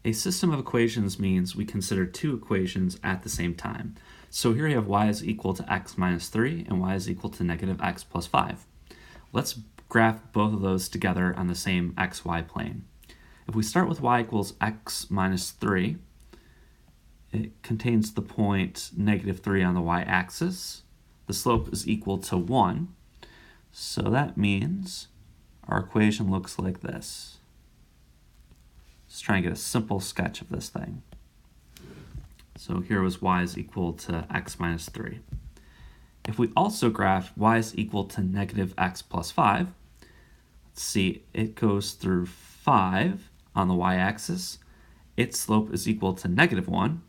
A system of equations means we consider two equations at the same time. So here we have y is equal to x minus 3 and y is equal to negative x plus 5. Let's graph both of those together on the same xy plane. If we start with y equals x minus 3, it contains the point negative 3 on the y-axis. The slope is equal to 1. So that means our equation looks like this. Let's try and get a simple sketch of this thing. So here was y is equal to x minus 3. If we also graph y is equal to negative x plus 5, let's see, it goes through 5 on the y-axis. Its slope is equal to negative 1,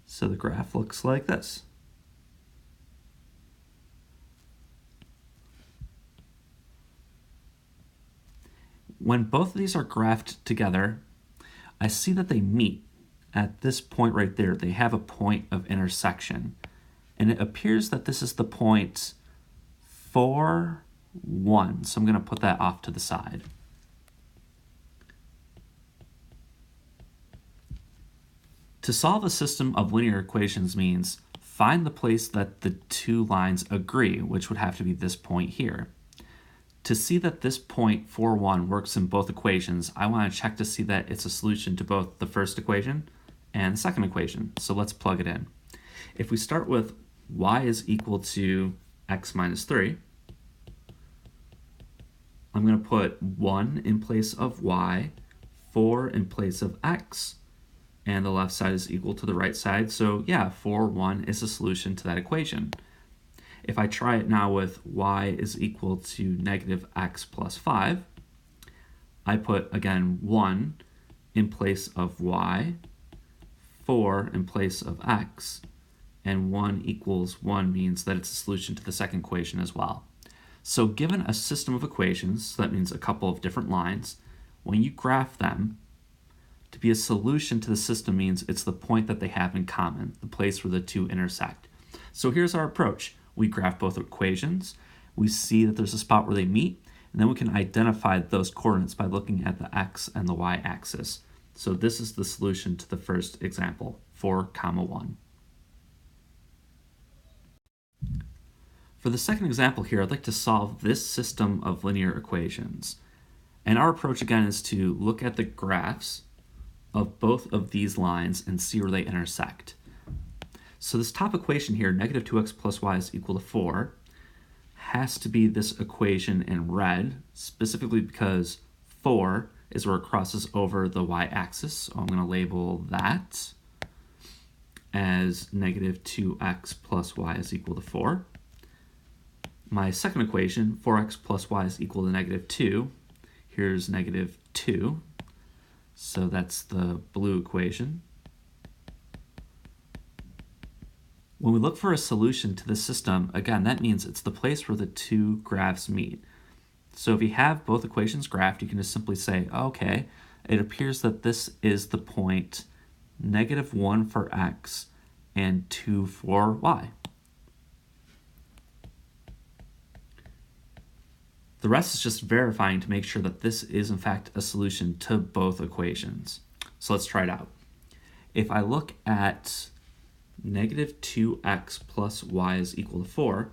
so the graph looks like this. When both of these are graphed together, I see that they meet at this point right there. They have a point of intersection. And it appears that this is the point 4, 1. So I'm going to put that off to the side. To solve a system of linear equations means find the place that the two lines agree, which would have to be this point here. To see that this point 4, 1 works in both equations, I want to check to see that it's a solution to both the first equation and the second equation. So let's plug it in. If we start with y is equal to x minus 3, I'm going to put 1 in place of y, 4 in place of x, and the left side is equal to the right side. So yeah, 4, 1 is a solution to that equation. If I try it now with y is equal to negative x plus 5, I put, again, 1 in place of y, 4 in place of x, and 1 equals 1 means that it's a solution to the second equation as well. So given a system of equations, so that means a couple of different lines, when you graph them, to be a solution to the system means it's the point that they have in common, the place where the two intersect. So here's our approach. We graph both equations, we see that there's a spot where they meet, and then we can identify those coordinates by looking at the x and the y-axis. So this is the solution to the first example, 4, 1. For the second example here, I'd like to solve this system of linear equations. And our approach again is to look at the graphs of both of these lines and see where they intersect. So this top equation here, negative 2x plus y is equal to 4, has to be this equation in red, specifically because 4 is where it crosses over the y-axis. So I'm going to label that as negative 2x plus y is equal to 4. My second equation, 4x plus y is equal to negative 2. Here's negative 2. So that's the blue equation. When we look for a solution to the system, again, that means it's the place where the two graphs meet. So if you have both equations graphed, you can just simply say, okay, it appears that this is the point negative 1 for x and 2 for y. The rest is just verifying to make sure that this is in fact a solution to both equations. So let's try it out. If I look at negative 2x plus y is equal to 4,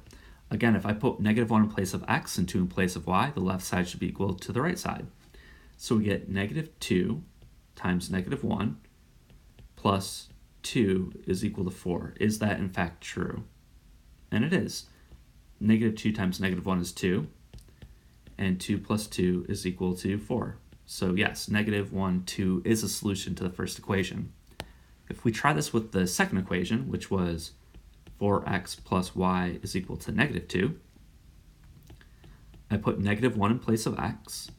again, if I put negative 1 in place of x and 2 in place of y, the left side should be equal to the right side. So we get negative 2 times negative 1 plus 2 is equal to 4. Is that in fact true? And it is. Negative 2 times negative 1 is 2, and 2 plus 2 is equal to 4. So yes, negative 1, 2 is a solution to the first equation. If we try this with the second equation, which was 4x plus y is equal to negative 2, I put negative 1 in place of x,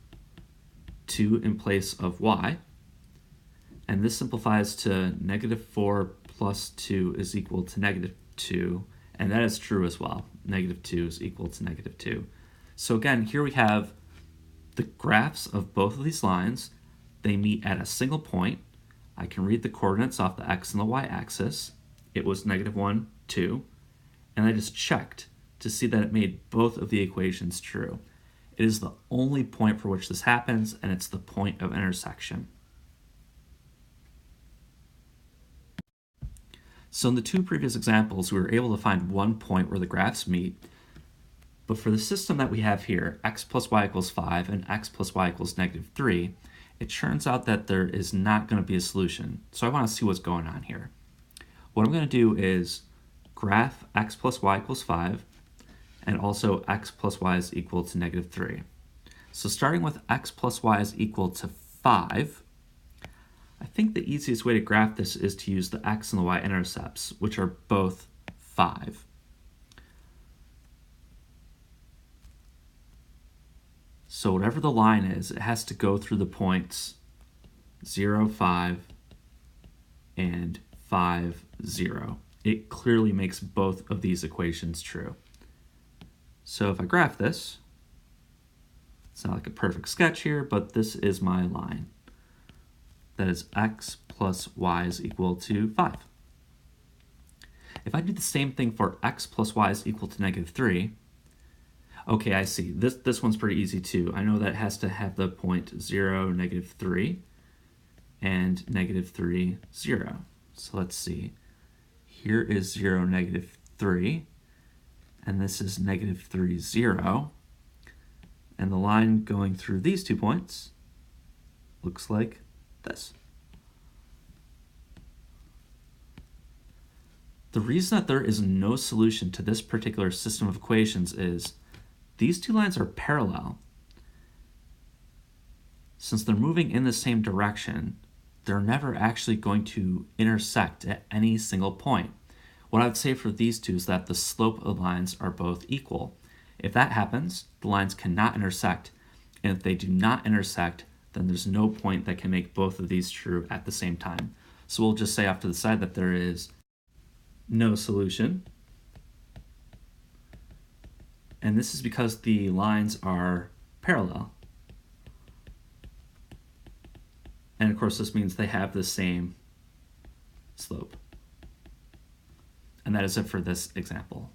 2 in place of y, and this simplifies to negative 4 plus 2 is equal to negative 2, and that is true as well. Negative 2 is equal to negative 2. So again, here we have the graphs of both of these lines. They meet at a single point. I can read the coordinates off the x and the y-axis. It was negative 1, 2, and I just checked to see that it made both of the equations true. It is the only point for which this happens, and it's the point of intersection. So in the two previous examples, we were able to find one point where the graphs meet. But for the system that we have here, x plus y equals 5 and x plus y equals -3, it turns out that there is not going to be a solution. So I want to see what's going on here. What I'm going to do is graph x plus y equals 5 and also x plus y is equal to -3. So starting with x plus y is equal to 5, I think the easiest way to graph this is to use the x and the y intercepts, which are both 5. So whatever the line is, it has to go through the points 0, 5, and 5, 0. It clearly makes both of these equations true. So if I graph this, it's not like a perfect sketch here, but this is my line. That is x plus y is equal to 5. If I do the same thing for x plus y is equal to -3, okay, I see. This one's pretty easy too. I know that it has to have the point 0, -3, and -3, 0. So let's see. Here is 0, -3, and this is -3, 0. And the line going through these 2 points looks like this. The reason that there is no solution to this particular system of equations is these two lines are parallel. Since they're moving in the same direction, they're never actually going to intersect at any single point. What I would say for these two is that the slope of the lines are both equal. If that happens, the lines cannot intersect, and if they do not intersect, then there's no point that can make both of these true at the same time. So we'll just say off to the side that there is no solution. And this is because the lines are parallel. And of course, this means they have the same slope. And that is it for this example.